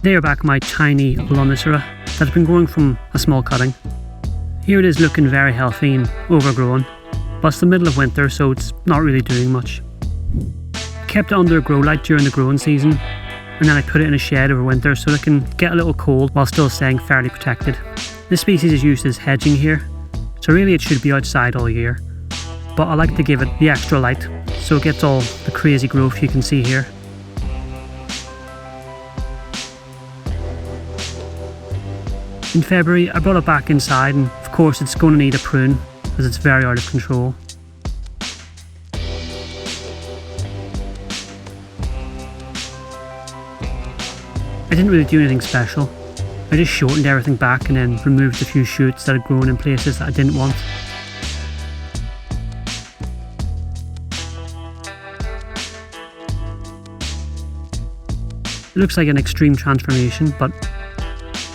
There back my tiny Lonicera that's been growing from a small cutting. Here it is looking very healthy and overgrown, but it's the middle of winter so it's not really doing much. Kept it under a grow light during the growing season, and then I put it in a shed over winter so it can get a little cold while still staying fairly protected. This species is used as hedging here, so really it should be outside all year, but I like to give it the extra light so it gets all the crazy growth you can see here. In February I brought it back inside, and of course it's going to need a prune as it's very out of control. I didn't really do anything special. I just shortened everything back and then removed a few shoots that had grown in places that I didn't want. It looks like an extreme transformation, but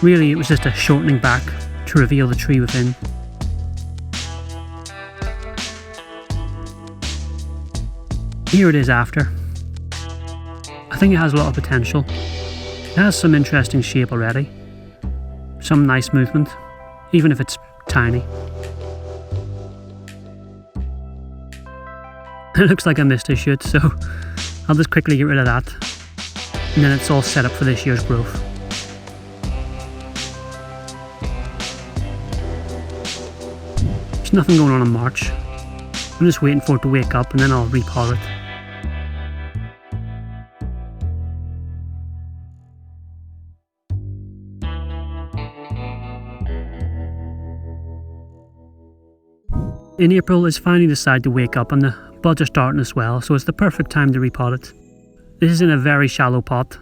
really it was just a shortening back to reveal the tree within. Here it is after. I think it has a lot of potential. It has some interesting shape already, some nice movement, even if it's tiny. It looks like I missed a shoot, so I'll just quickly get rid of that, and then it's all set up for this year's growth. There's nothing going on in March. I'm just waiting for it to wake up and then I'll repot it. In April it's finally decided to wake up and the buds are starting as well, so it's the perfect time to repot it. This is in a very shallow pot,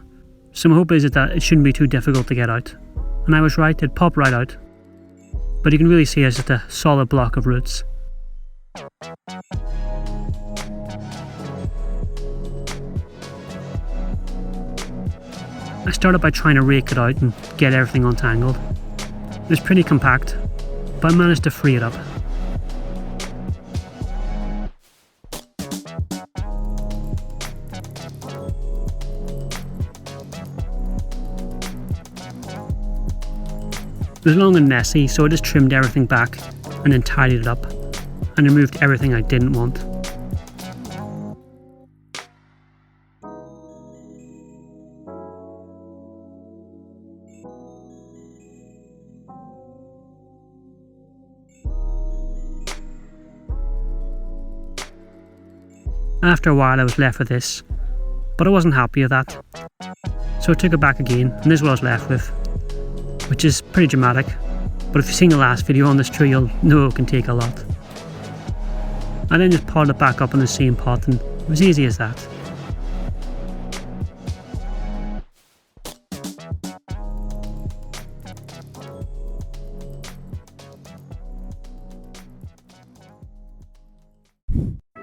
so my hope is that it shouldn't be too difficult to get out. And I was right, it popped right out. But you can really see it's just a solid block of roots. I started by trying to rake it out and get everything untangled. It was pretty compact, but I managed to free it up. It was long and messy, so I just trimmed everything back and then tidied it up and removed everything I didn't want. After a while I was left with this, but I wasn't happy with that. So I took it back again and this is what I was left with, which is pretty dramatic, but if you've seen the last video on this tree you'll know it can take a lot. I then just potted it back up in the same pot and it was easy as that.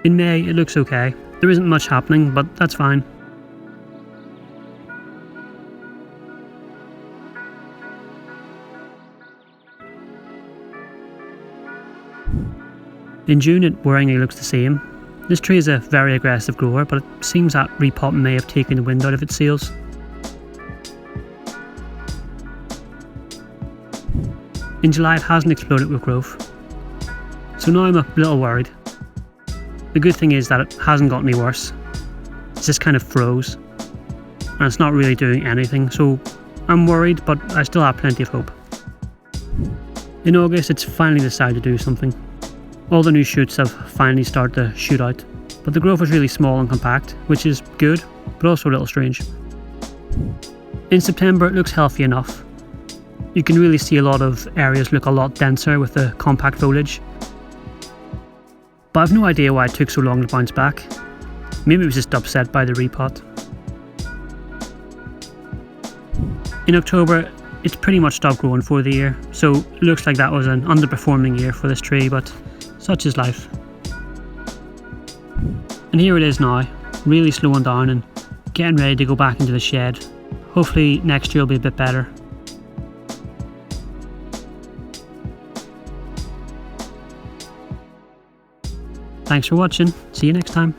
In May it looks okay. There isn't much happening, but that's fine. In June it worryingly looks the same. This tree is a very aggressive grower, but it seems that repotting may have taken the wind out of its sails. In July it hasn't exploded with growth, so now I'm a little worried. The good thing is that it hasn't got any worse. It's just kind of froze, and it's not really doing anything, so I'm worried, but I still have plenty of hope. In August it's finally decided to do something. All the new shoots have finally started to shoot out, but the growth is really small and compact, which is good, but also a little strange. In September it looks healthy enough. You can really see a lot of areas look a lot denser with the compact foliage. But I've no idea why it took so long to bounce back. Maybe it was just upset by the repot. In October it's pretty much stopped growing for the year, so it looks like that was an underperforming year for this tree, but such is life. And here it is now, really slowing down and getting ready to go back into the shed. Hopefully next year will be a bit better. Thanks for watching, see you next time.